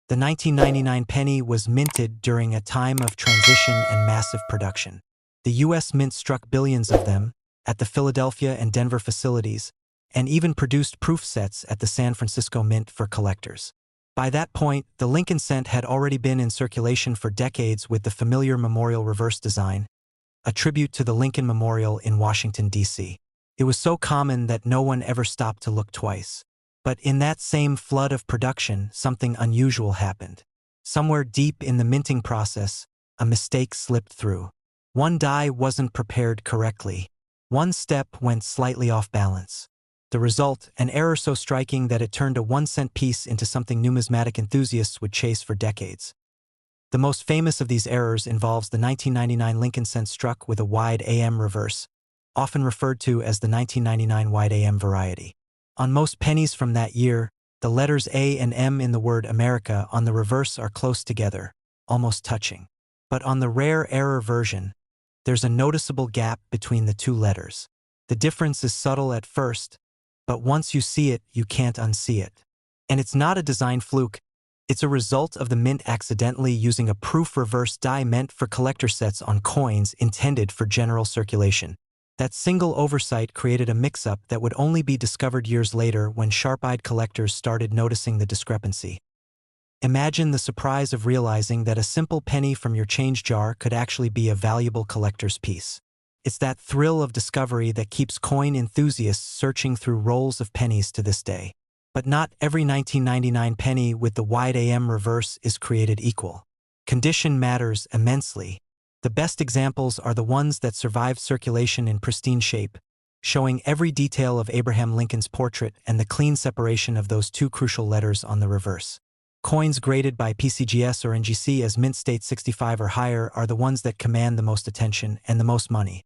The 1999 penny was minted during a time of transition and massive production. The U.S. Mint struck billions of them at the Philadelphia and Denver facilities, and even produced proof sets at the San Francisco Mint for collectors. By that point, the Lincoln cent had already been in circulation for decades with the familiar memorial reverse design, a tribute to the Lincoln Memorial in Washington, D.C. It was so common that no one ever stopped to look twice. But in that same flood of production, something unusual happened. Somewhere deep in the minting process, a mistake slipped through. One die wasn't prepared correctly. One step went slightly off balance. The result, an error so striking that it turned a 1-cent piece into something numismatic enthusiasts would chase for decades. The most famous of these errors involves the 1999 Lincoln cent struck with a wide AM reverse, often referred to as the 1999 wide AM variety. On most pennies from that year, the letters A and M in the word America on the reverse are close together, almost touching. But on the rare error version, there's a noticeable gap between the two letters. The difference is subtle at first, but once you see it, you can't unsee it. And it's not a design fluke. It's a result of the mint accidentally using a proof reverse die meant for collector sets on coins intended for general circulation. That single oversight created a mix-up that would only be discovered years later when sharp-eyed collectors started noticing the discrepancy. Imagine the surprise of realizing that a simple penny from your change jar could actually be a valuable collector's piece. It's that thrill of discovery that keeps coin enthusiasts searching through rolls of pennies to this day. But not every 1999 penny with the wide AM reverse is created equal. Condition matters immensely. The best examples are the ones that survive circulation in pristine shape, showing every detail of Abraham Lincoln's portrait and the clean separation of those two crucial letters on the reverse. Coins graded by PCGS or NGC as mint state 65 or higher are the ones that command the most attention and the most money.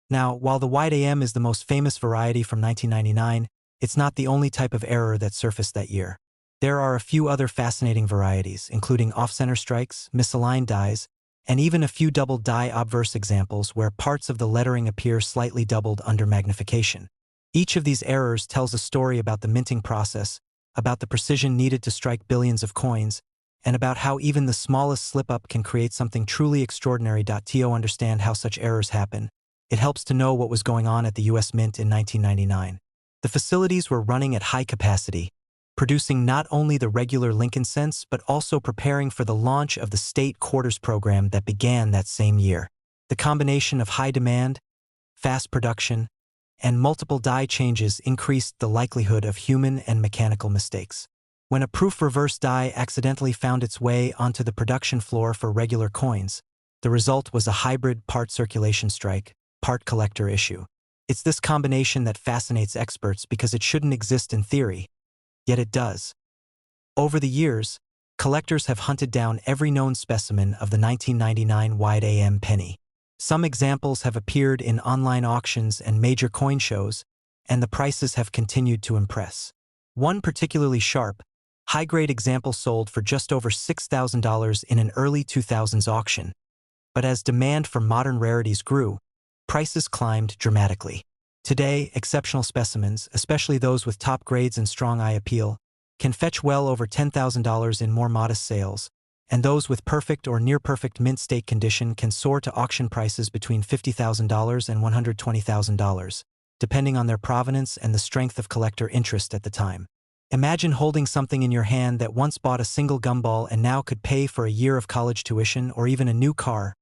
Now, while the wide AM is the most famous variety from 1999, it's not the only type of error that surfaced that year. There are a few other fascinating varieties, including off-center strikes, misaligned dies, and even a few double die obverse examples where parts of the lettering appear slightly doubled under magnification. Each of these errors tells a story about the minting process, about the precision needed to strike billions of coins, and about how even the smallest slip-up can create something truly extraordinary. To understand how such errors happen, it helps to know what was going on at the U.S. Mint in 1999. The facilities were running at high capacity, producing not only the regular Lincoln cents but also preparing for the launch of the state quarters program that began that same year. The combination of high demand, fast production, and multiple die changes increased the likelihood of human and mechanical mistakes. When a proof reverse die accidentally found its way onto the production floor for regular coins, the result was a hybrid part circulation strike, part collector issue. It's this combination that fascinates experts because it shouldn't exist in theory, yet it does. Over the years, collectors have hunted down every known specimen of the 1999 wide AM penny. Some examples have appeared in online auctions and major coin shows, and the prices have continued to impress. One particularly sharp, high-grade example sold for just over $6,000 in an early 2000s auction. But as demand for modern rarities grew, prices climbed dramatically. Today, exceptional specimens, especially those with top grades and strong eye appeal, can fetch well over $10,000 in more modest sales, and those with perfect or near-perfect mint state condition can soar to auction prices between $50,000 and $120,000, depending on their provenance and the strength of collector interest at the time. Imagine holding something in your hand that once bought a single gumball and now could pay for a year of college tuition or even a new car.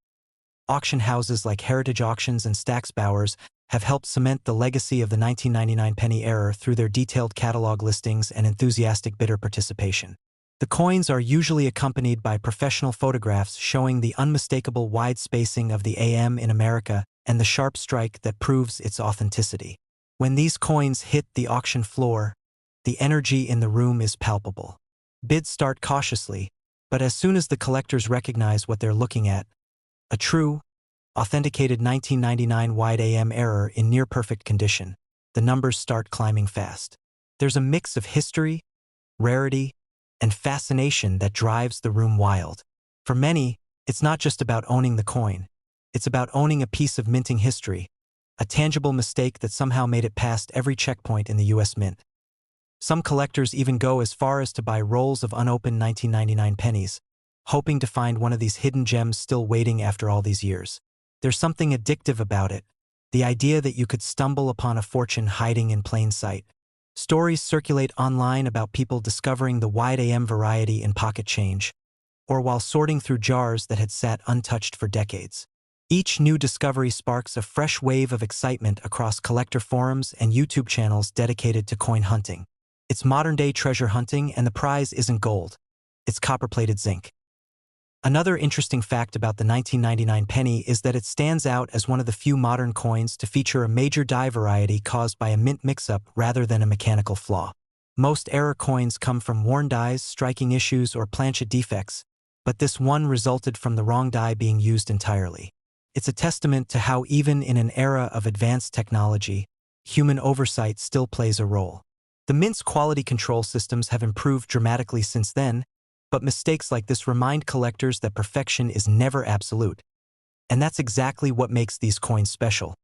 Auction houses like Heritage Auctions and Stack's Bowers have helped cement the legacy of the 1999 penny error through their detailed catalog listings and enthusiastic bidder participation. The coins are usually accompanied by professional photographs showing the unmistakable wide spacing of the AM in America and the sharp strike that proves its authenticity. When these coins hit the auction floor, the energy in the room is palpable. Bids start cautiously, but as soon as the collectors recognize what they're looking at, a true, authenticated 1999 wide AM error in near-perfect condition, the numbers start climbing fast. There's a mix of history, rarity, and fascination that drives the room wild. For many, it's not just about owning the coin. It's about owning a piece of minting history, a tangible mistake that somehow made it past every checkpoint in the U.S. Mint. Some collectors even go as far as to buy rolls of unopened 1999 pennies, hoping to find one of these hidden gems still waiting after all these years. There's something addictive about it, the idea that you could stumble upon a fortune hiding in plain sight. Stories circulate online about people discovering the wide AM variety in pocket change, or while sorting through jars that had sat untouched for decades. Each new discovery sparks a fresh wave of excitement across collector forums and YouTube channels dedicated to coin hunting. It's modern-day treasure hunting, and the prize isn't gold. It's copper-plated zinc. Another interesting fact about the 1999 penny is that it stands out as one of the few modern coins to feature a major die variety caused by a mint mix-up rather than a mechanical flaw. Most error coins come from worn dies, striking issues, or planchet defects, but this one resulted from the wrong die being used entirely. It's a testament to how even in an era of advanced technology, human oversight still plays a role. The mint's quality control systems have improved dramatically since then, but mistakes like this remind collectors that perfection is never absolute. And that's exactly what makes these coins special.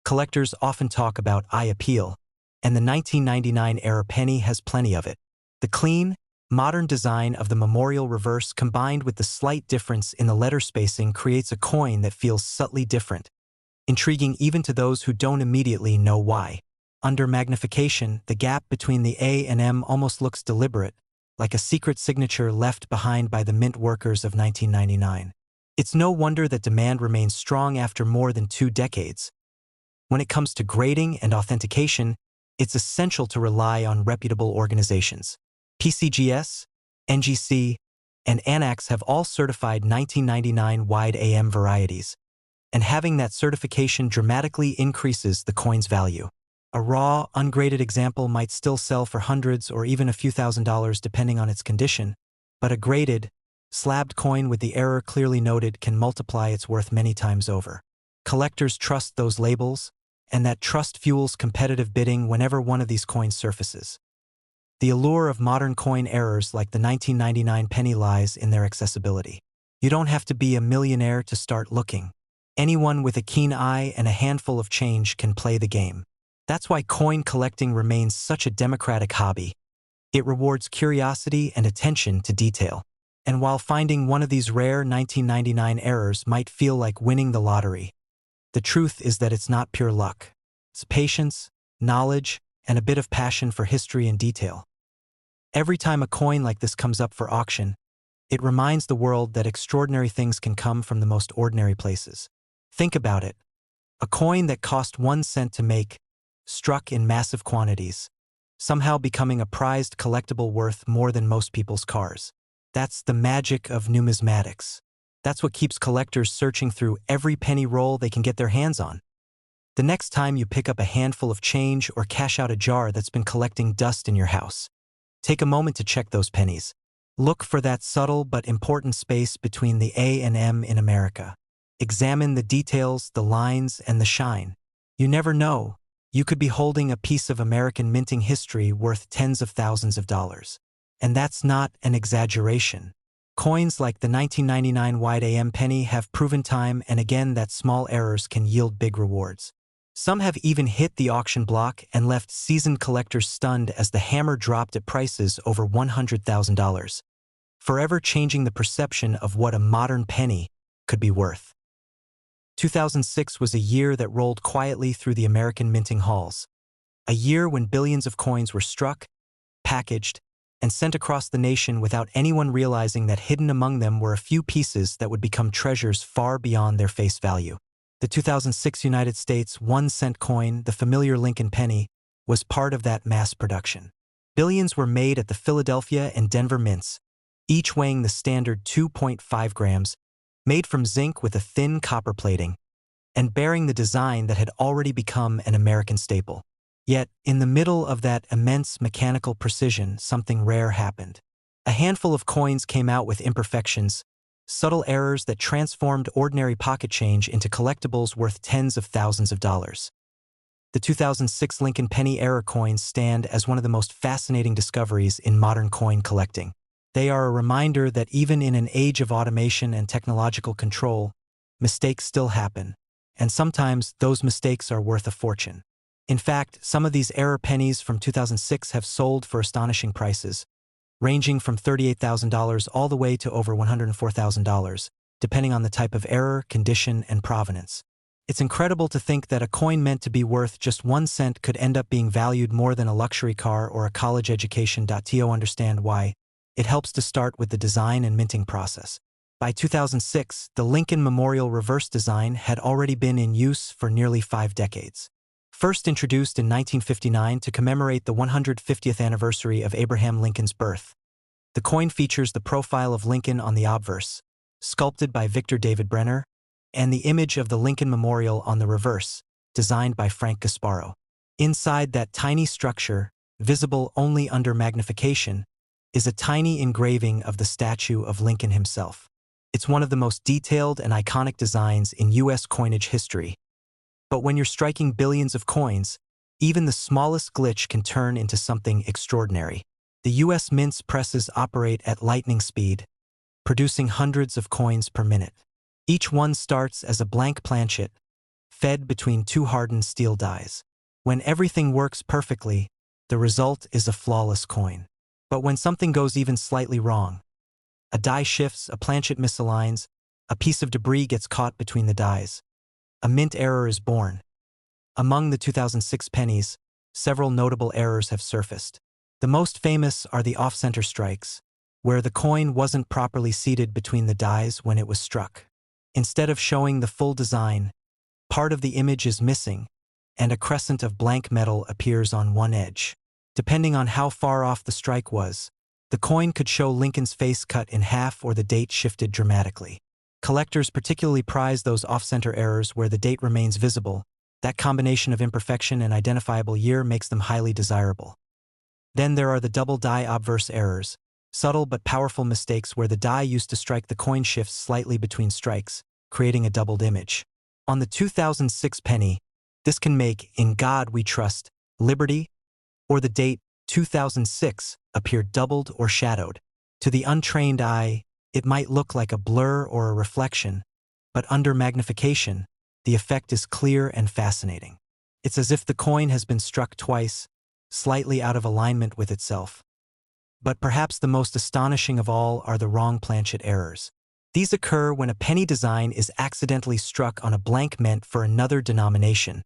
Collectors often talk about eye appeal, and the 1999 era penny has plenty of it. The clean, modern design of the memorial reverse combined with the slight difference in the letter spacing creates a coin that feels subtly different, intriguing even to those who don't immediately know why. Under magnification, the gap between the A and M almost looks deliberate, like a secret signature left behind by the mint workers of 1999. It's no wonder that demand remains strong after more than 2 decades. When it comes to grading and authentication, it's essential to rely on reputable organizations. PCGS, NGC, and ANAX have all certified 1999 wide AM varieties, and having that certification dramatically increases the coin's value. A raw, ungraded example might still sell for hundreds or even a few $1,000s depending on its condition, but a graded, slabbed coin with the error clearly noted can multiply its worth many times over. Collectors trust those labels, and that trust fuels competitive bidding whenever one of these coins surfaces. The allure of modern coin errors like the 1999 penny lies in their accessibility. You don't have to be a millionaire to start looking. Anyone with a keen eye and a handful of change can play the game. That's why coin collecting remains such a democratic hobby. It rewards curiosity and attention to detail. And while finding one of these rare 1999 errors might feel like winning the lottery, the truth is that it's not pure luck. It's patience, knowledge, and a bit of passion for history and detail. Every time a coin like this comes up for auction, it reminds the world that extraordinary things can come from the most ordinary places. Think about it. A coin that cost 1 cent to make, struck in massive quantities, somehow becoming a prized collectible worth more than most people's cars. That's the magic of numismatics. That's what keeps collectors searching through every penny roll they can get their hands on. The next time you pick up a handful of change or cash out a jar that's been collecting dust in your house, take a moment to check those pennies. Look for that subtle but important space between the A and M in America. Examine the details, the lines, and the shine. You never know. You could be holding a piece of American minting history worth tens of thousands of dollars. And that's not an exaggeration. Coins like the 1999 wide AM penny have proven time and again that small errors can yield big rewards. Some have even hit the auction block and left seasoned collectors stunned as the hammer dropped at prices over $100,000, forever changing the perception of what a modern penny could be worth. 2006 was a year that rolled quietly through the American minting halls. A year when billions of coins were struck, packaged, and sent across the nation without anyone realizing that hidden among them were a few pieces that would become treasures far beyond their face value. The 2006 United States 1-cent coin, the familiar Lincoln penny, was part of that mass production. Billions were made at the Philadelphia and Denver mints, each weighing the standard 2.5 grams, made from zinc with a thin copper plating, and bearing the design that had already become an American staple. Yet, in the middle of that immense mechanical precision, something rare happened. A handful of coins came out with imperfections, subtle errors that transformed ordinary pocket change into collectibles worth tens of thousands of dollars. The 2006 Lincoln penny error coins stand as one of the most fascinating discoveries in modern coin collecting. They are a reminder that even in an age of automation and technological control, mistakes still happen, and sometimes those mistakes are worth a fortune. In fact, some of these error pennies from 2006 have sold for astonishing prices, ranging from $38,000 all the way to over $104,000, depending on the type of error, condition, and provenance. It's incredible to think that a coin meant to be worth just 1 cent could end up being valued more than a luxury car or a college education. To understand why, it helps to start with the design and minting process. By 2006, the Lincoln Memorial reverse design had already been in use for nearly 5 decades. First introduced in 1959 to commemorate the 150th anniversary of Abraham Lincoln's birth, the coin features the profile of Lincoln on the obverse, sculpted by Victor David Brenner, and the image of the Lincoln Memorial on the reverse, designed by Frank Gasparo. Inside that tiny structure, visible only under magnification, is a tiny engraving of the statue of Lincoln himself. It's one of the most detailed and iconic designs in U.S. coinage history. But when you're striking billions of coins, even the smallest glitch can turn into something extraordinary. The U.S. Mint's presses operate at lightning speed, producing hundreds of coins per minute. Each one starts as a blank planchet, fed between 2 hardened steel dies. When everything works perfectly, the result is a flawless coin. But when something goes even slightly wrong, a die shifts, a planchet misaligns, a piece of debris gets caught between the dies, a mint error is born. Among the 2006 pennies, several notable errors have surfaced. The most famous are the off-center strikes, where the coin wasn't properly seated between the dies when it was struck. Instead of showing the full design, part of the image is missing, and a crescent of blank metal appears on one edge. Depending on how far off the strike was, the coin could show Lincoln's face cut in half or the date shifted dramatically. Collectors particularly prize those off-center errors where the date remains visible. That combination of imperfection and identifiable year makes them highly desirable. Then there are the double die obverse errors, subtle but powerful mistakes where the die used to strike the coin shifts slightly between strikes, creating a doubled image. On the 2006 penny, this can make "In God We Trust, Liberty," or the date 2006 appear doubled or shadowed. To the untrained eye, it might look like a blur or a reflection, but under magnification, the effect is clear and fascinating. It's as if the coin has been struck twice, slightly out of alignment with itself. But perhaps the most astonishing of all are the wrong planchet errors. These occur when a penny design is accidentally struck on a blank meant for another denomination,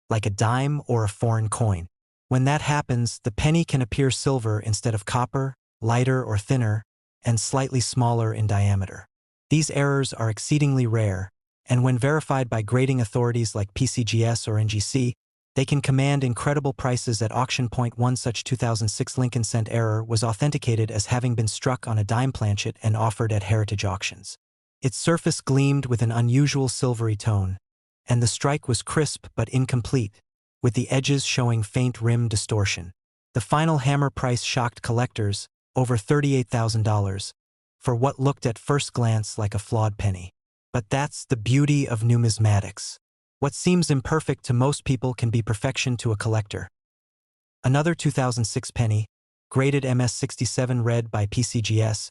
like a dime or a foreign coin. When that happens, the penny can appear silver instead of copper, lighter or thinner, and slightly smaller in diameter. These errors are exceedingly rare, and when verified by grading authorities like PCGS or NGC, they can command incredible prices at auction. One such 2006 Lincoln cent error was authenticated as having been struck on a dime planchet and offered at heritage auctions. Its surface gleamed with an unusual silvery tone, and the strike was crisp but incomplete, with the edges showing faint rim distortion. The final hammer price shocked collectors, over $38,000, for what looked at first glance like a flawed penny. But that's the beauty of numismatics. What seems imperfect to most people can be perfection to a collector. Another 2006 penny, graded MS67 red by PCGS,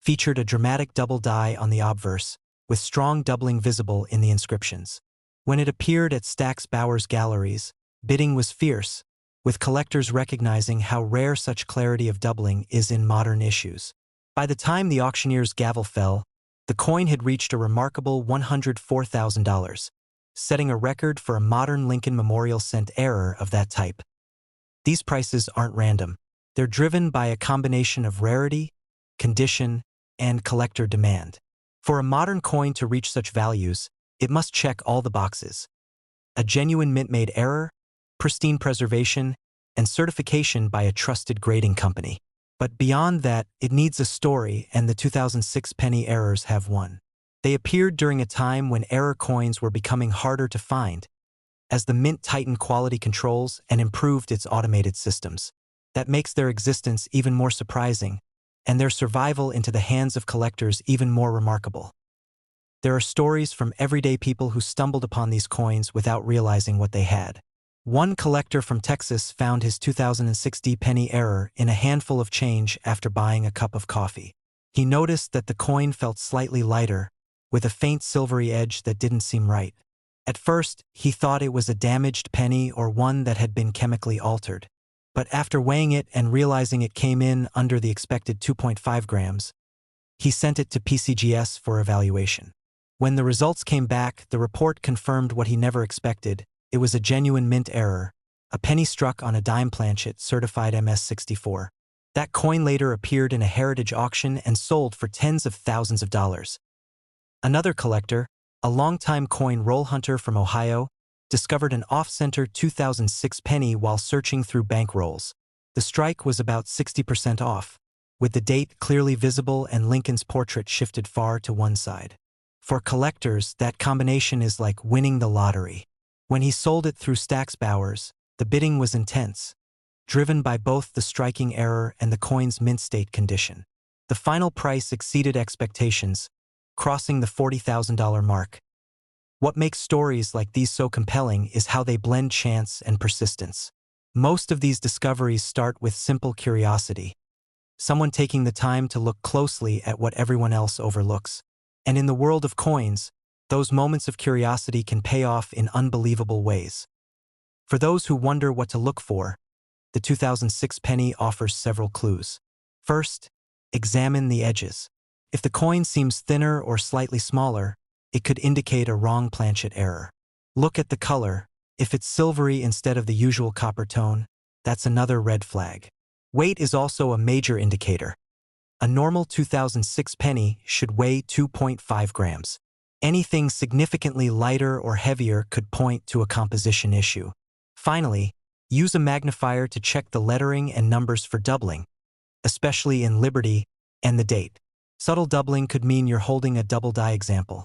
featured a dramatic double die on the obverse, with strong doubling visible in the inscriptions. When it appeared at Stack's Bowers galleries, bidding was fierce, with collectors recognizing how rare such clarity of doubling is in modern issues. By the time the auctioneer's gavel fell, the coin had reached a remarkable $104,000, setting a record for a modern Lincoln Memorial cent error of that type. These prices aren't random. They're driven by a combination of rarity, condition, and collector demand. For a modern coin to reach such values, it must check all the boxes: a genuine mint-made error, pristine preservation, and certification by a trusted grading company. But beyond that, it needs a story, and the 2006 penny errors have one. They appeared during a time when error coins were becoming harder to find, as the mint tightened quality controls and improved its automated systems. That makes their existence even more surprising, and their survival into the hands of collectors even more remarkable. There are stories from everyday people who stumbled upon these coins without realizing what they had. One collector from Texas found his 2006 penny error in a handful of change after buying a cup of coffee. He noticed that the coin felt slightly lighter, with a faint silvery edge that didn't seem right. At first, he thought it was a damaged penny or one that had been chemically altered. But after weighing it and realizing it came in under the expected 2.5 grams, he sent it to PCGS for evaluation. When the results came back, the report confirmed what he never expected. It was a genuine mint error, a penny struck on a dime planchet certified MS-64. That coin later appeared in a heritage auction and sold for tens of thousands of dollars. Another collector, a longtime coin roll hunter from Ohio, discovered an off-center 2006 penny while searching through bank rolls. The strike was about 60% off, with the date clearly visible and Lincoln's portrait shifted far to one side. For collectors, that combination is like winning the lottery. When he sold it through Stack's Bowers, the bidding was intense, driven by both the striking error and the coin's mint state condition. The final price exceeded expectations, crossing the $40,000 mark. What makes stories like these so compelling is how they blend chance and persistence. Most of these discoveries start with simple curiosity, someone taking the time to look closely at what everyone else overlooks. And in the world of coins, those moments of curiosity can pay off in unbelievable ways. For those who wonder what to look for, the 2006 penny offers several clues. First, examine the edges. If the coin seems thinner or slightly smaller, it could indicate a wrong planchet error. Look at the color. If it's silvery instead of the usual copper tone, that's another red flag. Weight is also a major indicator. A normal 2006 penny should weigh 2.5 grams. Anything significantly lighter or heavier could point to a composition issue. Finally, use a magnifier to check the lettering and numbers for doubling, especially in Liberty and the date. Subtle doubling could mean you're holding a double die example.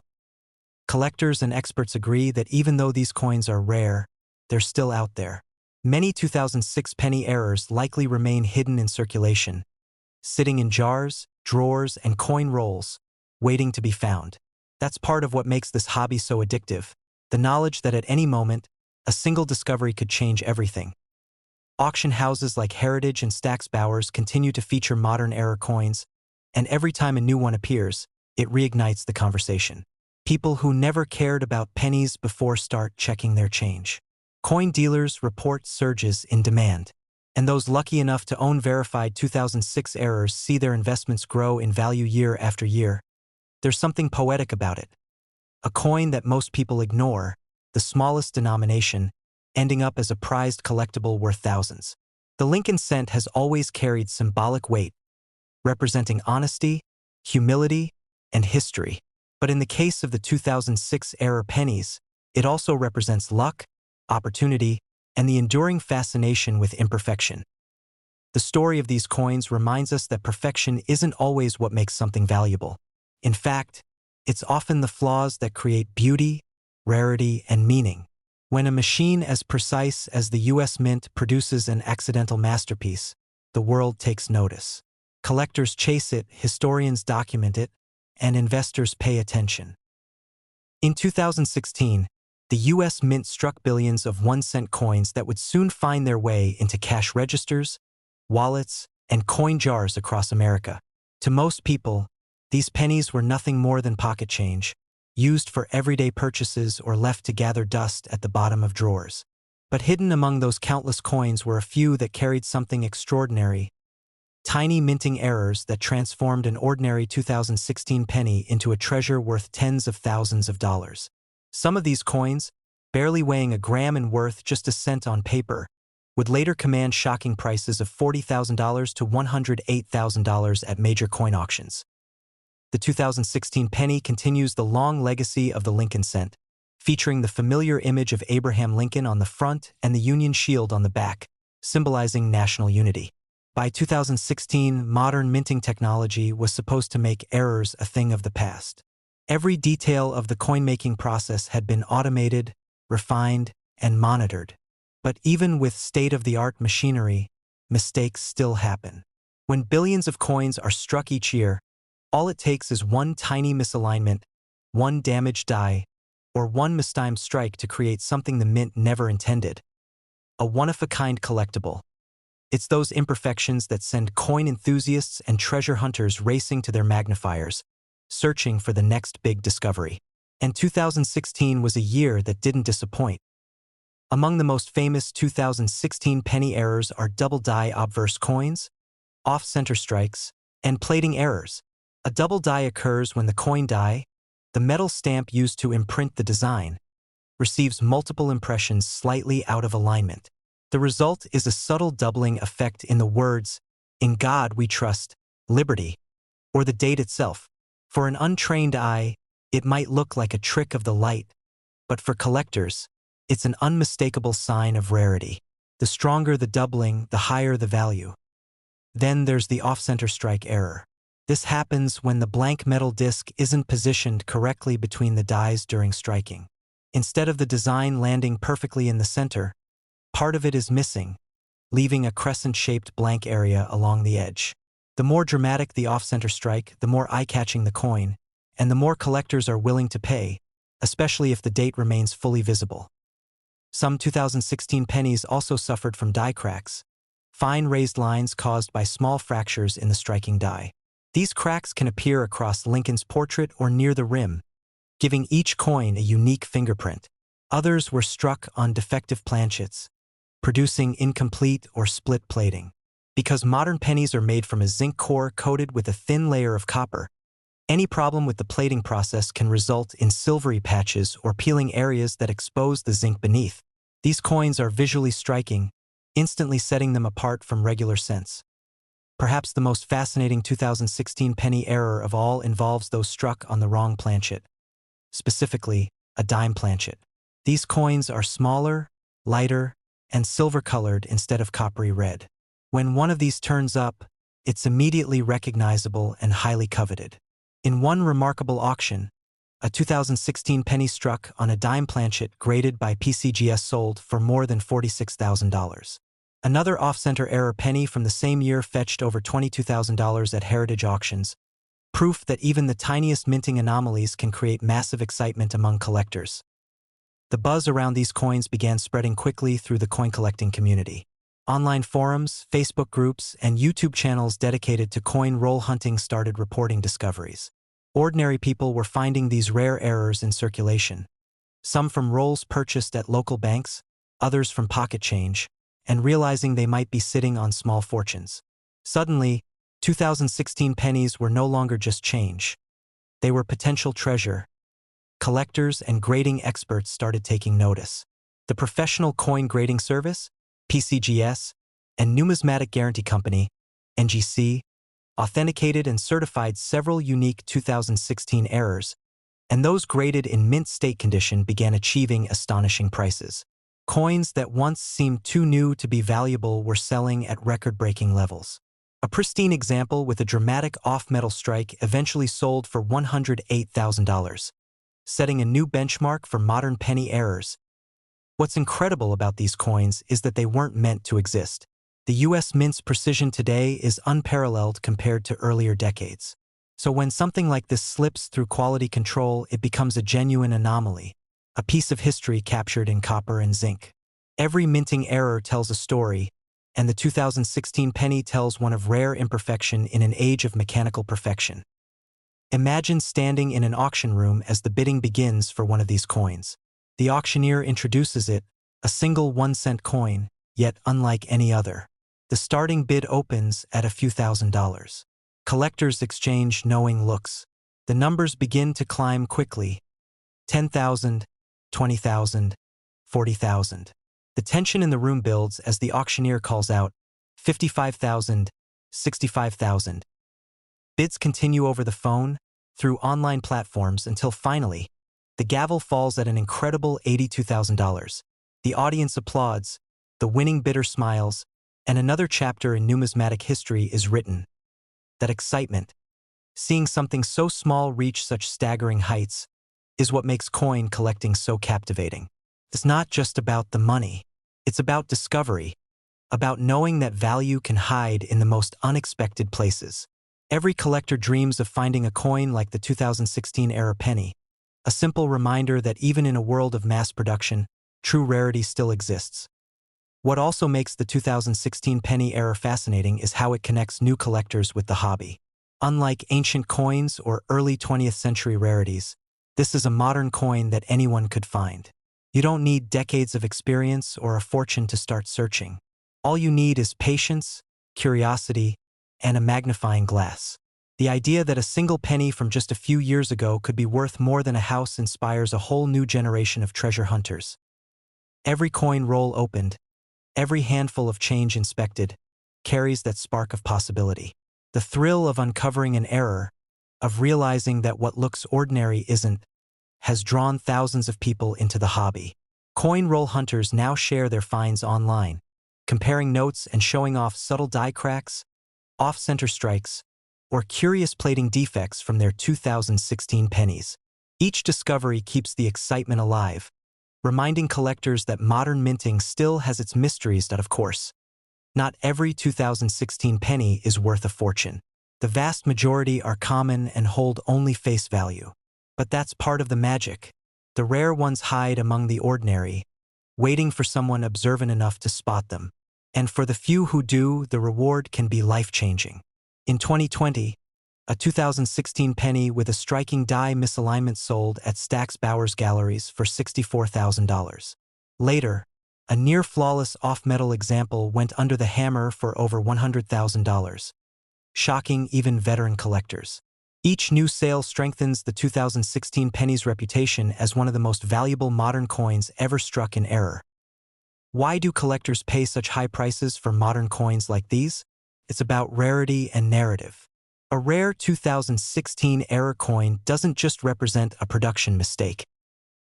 Collectors and experts agree that even though these coins are rare, they're still out there. Many 2006 penny errors likely remain hidden in circulation, sitting in jars, drawers, and coin rolls, waiting to be found. That's part of what makes this hobby so addictive, the knowledge that at any moment, a single discovery could change everything. Auction houses like Heritage and Stack's Bowers continue to feature modern era coins, and every time a new one appears, it reignites the conversation. People who never cared about pennies before start checking their change. Coin dealers report surges in demand, and those lucky enough to own verified 2006 errors see their investments grow in value year after year. There's something poetic about it. A coin that most people ignore, the smallest denomination, ending up as a prized collectible worth thousands. The Lincoln cent has always carried symbolic weight, representing honesty, humility, and history. But in the case of the 2006 era pennies, it also represents luck, opportunity, and the enduring fascination with imperfection. The story of these coins reminds us that perfection isn't always what makes something valuable. In fact, it's often the flaws that create beauty, rarity, and meaning. When a machine as precise as the US Mint produces an accidental masterpiece, the world takes notice. Collectors chase it, historians document it, and investors pay attention. In 2016, the US Mint struck billions of 1-cent coins that would soon find their way into cash registers, wallets, and coin jars across America. To most people, these pennies were nothing more than pocket change, used for everyday purchases or left to gather dust at the bottom of drawers. But hidden among those countless coins were a few that carried something extraordinary, tiny minting errors that transformed an ordinary 2016 penny into a treasure worth tens of thousands of dollars. Some of these coins, barely weighing a gram and worth just a cent on paper, would later command shocking prices of $40,000 to $108,000 at major coin auctions. The 2016 penny continues the long legacy of the Lincoln cent, featuring the familiar image of Abraham Lincoln on the front and the Union Shield on the back, symbolizing national unity. By 2016, modern minting technology was supposed to make errors a thing of the past. Every detail of the coin-making process had been automated, refined, and monitored. But even with state-of-the-art machinery, mistakes still happen. When billions of coins are struck each year, all it takes is one tiny misalignment, one damaged die, or one mistimed strike to create something the mint never intended. A one-of-a-kind collectible. It's those imperfections that send coin enthusiasts and treasure hunters racing to their magnifiers, searching for the next big discovery. And 2016 was a year that didn't disappoint. Among the most famous 2016 penny errors are double die obverse coins, off-center strikes, and plating errors. A double die occurs when the coin die, the metal stamp used to imprint the design, receives multiple impressions slightly out of alignment. The result is a subtle doubling effect in the words, "In God we trust," "Liberty," or the date itself. For an untrained eye, it might look like a trick of the light, but for collectors, it's an unmistakable sign of rarity. The stronger the doubling, the higher the value. Then there's the off-center strike error. This happens when the blank metal disc isn't positioned correctly between the dies during striking. Instead of the design landing perfectly in the center, part of it is missing, leaving a crescent-shaped blank area along the edge. The more dramatic the off-center strike, the more eye-catching the coin, and the more collectors are willing to pay, especially if the date remains fully visible. Some 2016 pennies also suffered from die cracks, fine raised lines caused by small fractures in the striking die. These cracks can appear across Lincoln's portrait or near the rim, giving each coin a unique fingerprint. Others were struck on defective planchets, producing incomplete or split plating. Because modern pennies are made from a zinc core coated with a thin layer of copper, any problem with the plating process can result in silvery patches or peeling areas that expose the zinc beneath. These coins are visually striking, instantly setting them apart from regular cents. Perhaps the most fascinating 2016 penny error of all involves those struck on the wrong planchet, specifically a dime planchet. These coins are smaller, lighter, and silver-colored instead of coppery red. When one of these turns up, it's immediately recognizable and highly coveted. In one remarkable auction, a 2016 penny struck on a dime planchet graded by PCGS sold for more than $46,000. Another off-center error penny from the same year fetched over $22,000 at heritage auctions, proof that even the tiniest minting anomalies can create massive excitement among collectors. The buzz around these coins began spreading quickly through the coin-collecting community. Online forums, Facebook groups, and YouTube channels dedicated to coin roll hunting started reporting discoveries. Ordinary people were finding these rare errors in circulation, some from rolls purchased at local banks, others from pocket change, and realizing they might be sitting on small fortunes. Suddenly, 2016 pennies were no longer just change. They were potential treasure. Collectors and grading experts started taking notice. The Professional Coin Grading Service, PCGS, and Numismatic Guarantee Company, NGC, authenticated and certified several unique 2016 errors, and those graded in mint state condition began achieving astonishing prices. Coins that once seemed too new to be valuable were selling at record-breaking levels. A pristine example with a dramatic off-metal strike eventually sold for $108,000, setting a new benchmark for modern penny errors. What's incredible about these coins is that they weren't meant to exist. The U.S. Mint's precision today is unparalleled compared to earlier decades. So when something like this slips through quality control, it becomes a genuine anomaly, a piece of history captured in copper and zinc. Every minting error tells a story, and the 2016 penny tells one of rare imperfection in an age of mechanical perfection. Imagine standing in an auction room as the bidding begins for one of these coins. The auctioneer introduces it, a single 1-cent coin, yet unlike any other. The starting bid opens at a few $1,000s. Collectors exchange knowing looks. The numbers begin to climb quickly. 10,000, 20,000, 40,000. The tension in the room builds as the auctioneer calls out, 55,000, 65,000. Bids continue over the phone, through online platforms until finally, the gavel falls at an incredible $82,000. The audience applauds, the winning bidder smiles, and another chapter in numismatic history is written. That excitement, seeing something so small reach such staggering heights, is what makes coin collecting so captivating. It's not just about the money. It's about discovery, about knowing that value can hide in the most unexpected places. Every collector dreams of finding a coin like the 2016 era penny, a simple reminder that even in a world of mass production, true rarity still exists. What also makes the 2016 penny era fascinating is how it connects new collectors with the hobby. Unlike ancient coins or early 20th century rarities, This is a modern coin that anyone could find. You don't need decades of experience or a fortune to start searching. All you need is patience, curiosity, and a magnifying glass. The idea that a single penny from just a few years ago could be worth more than a house inspires a whole new generation of treasure hunters. Every coin roll opened, every handful of change inspected, carries that spark of possibility. The thrill of uncovering an error, of realizing that what looks ordinary isn't, has drawn thousands of people into the hobby. Coin roll hunters now share their finds online, comparing notes and showing off subtle die cracks, off-center strikes, or curious plating defects from their 2016 pennies. Each discovery keeps the excitement alive, reminding collectors that modern minting still has its mysteries. That, of course, not every 2016 penny is worth a fortune. The vast majority are common and hold only face value. But that's part of the magic. The rare ones hide among the ordinary, waiting for someone observant enough to spot them. And for the few who do, the reward can be life-changing. In 2020, a 2016 penny with a striking die misalignment sold at Stack's Bowers Galleries for $64,000. Later, a near-flawless off-metal example went under the hammer for over $100,000, shocking even veteran collectors. Each new sale strengthens the 2016 penny's reputation as one of the most valuable modern coins ever struck in error. Why do collectors pay such high prices for modern coins like these? It's about rarity and narrative. A rare 2016 error coin doesn't just represent a production mistake.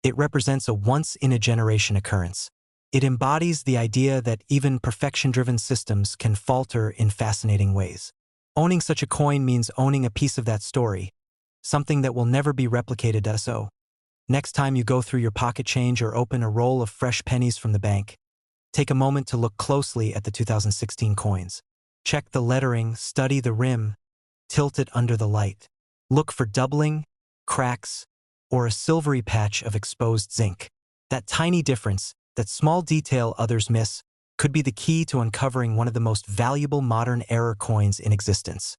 It represents a once-in-a-generation occurrence. It embodies the idea that even perfection-driven systems can falter in fascinating ways. Owning such a coin means owning a piece of that story, something that will never be replicated. So, next time you go through your pocket change or open a roll of fresh pennies from the bank, take a moment to look closely at the 2016 coins. Check the lettering, study the rim, tilt it under the light. Look for doubling, cracks, or a silvery patch of exposed zinc. That tiny difference, that small detail others miss, could be the key to uncovering one of the most valuable modern error coins in existence.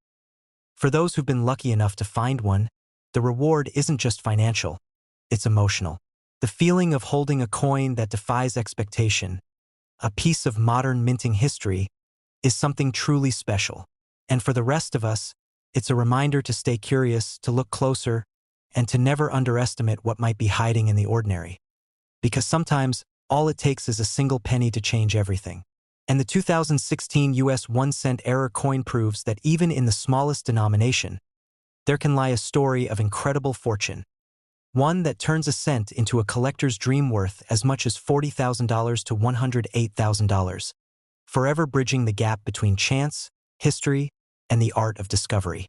For those who've been lucky enough to find one, the reward isn't just financial, it's emotional. The feeling of holding a coin that defies expectation, a piece of modern minting history, is something truly special. And for the rest of us, it's a reminder to stay curious, to look closer, and to never underestimate what might be hiding in the ordinary. Because sometimes, all it takes is a single penny to change everything. And the 2016 US 1-cent error coin proves that even in the smallest denomination, there can lie a story of incredible fortune. One that turns a cent into a collector's dream worth as much as $40,000 to $108,000, forever bridging the gap between chance, history, and the art of discovery.